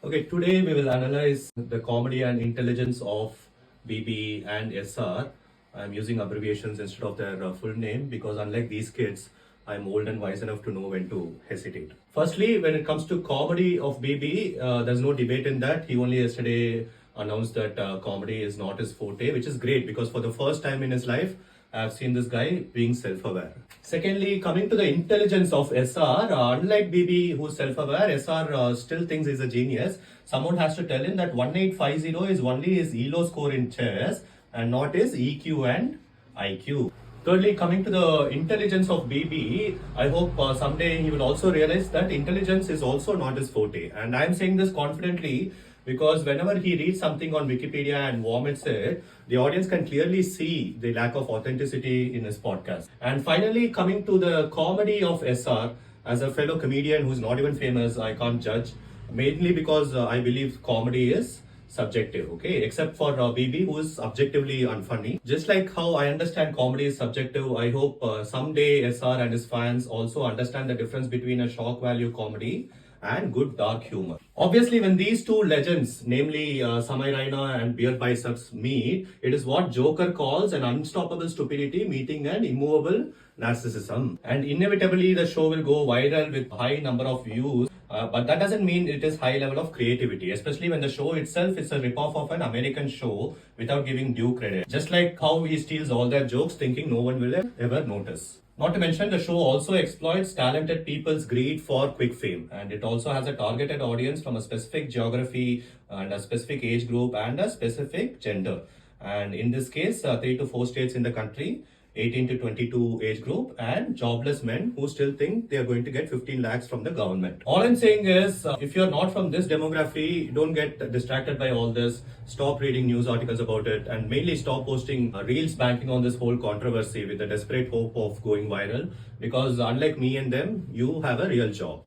Okay, today we will analyze the comedy and intelligence of BB and SR. I'm using abbreviations instead of their full name because, unlike these kids, I'm old and wise enough to know when to hesitate. Firstly, when it comes to comedy of BB, there's no debate in that. He only yesterday announced that comedy is not his forte, which is great because for the first time in his life, I've seen this guy being self-aware. Secondly, coming to the intelligence of SR, unlike BB who's self-aware, SR still thinks he's a genius. Someone has to tell him that 1850 is only his ELO score in chess and not his EQ and IQ. Thirdly, coming to the intelligence of BB, I hope someday he will also realize that intelligence is also not his forte. And I'm saying this confidently because whenever he reads something on Wikipedia and vomits it, the audience can clearly see the lack of authenticity in his podcast. And finally, coming to the comedy of SR, as a fellow comedian who's not even famous, I can't judge, mainly because I believe comedy is subjective, okay, except for BB who is objectively unfunny. Just like how I understand comedy is subjective, I hope someday SR and his fans also understand the difference between a shock value comedy and good dark humor. Obviously, when these two legends, namely Samay Raina and Beer Biceps, meet, it is what Joker calls an unstoppable stupidity meeting an immovable narcissism. And inevitably, the show will go viral with high number of views. But that doesn't mean it is high level of creativity, especially when the show itself is a ripoff of an American show without giving due credit. Just like how he steals all their jokes thinking no one will ever notice. Not to mention, the show also exploits talented people's greed for quick fame, and it also has a targeted audience from a specific geography and a specific age group and a specific gender. And in this case, 3 to 4 states in the country, 18 to 22 age group, and jobless men who still think they are going to get 15 lakhs from the government. All I'm saying is, if you're not from this demography, don't get distracted by all this. Stop reading news articles about it, and mainly stop posting reels banking on this whole controversy with the desperate hope of going viral. Because unlike me and them, you have a real job.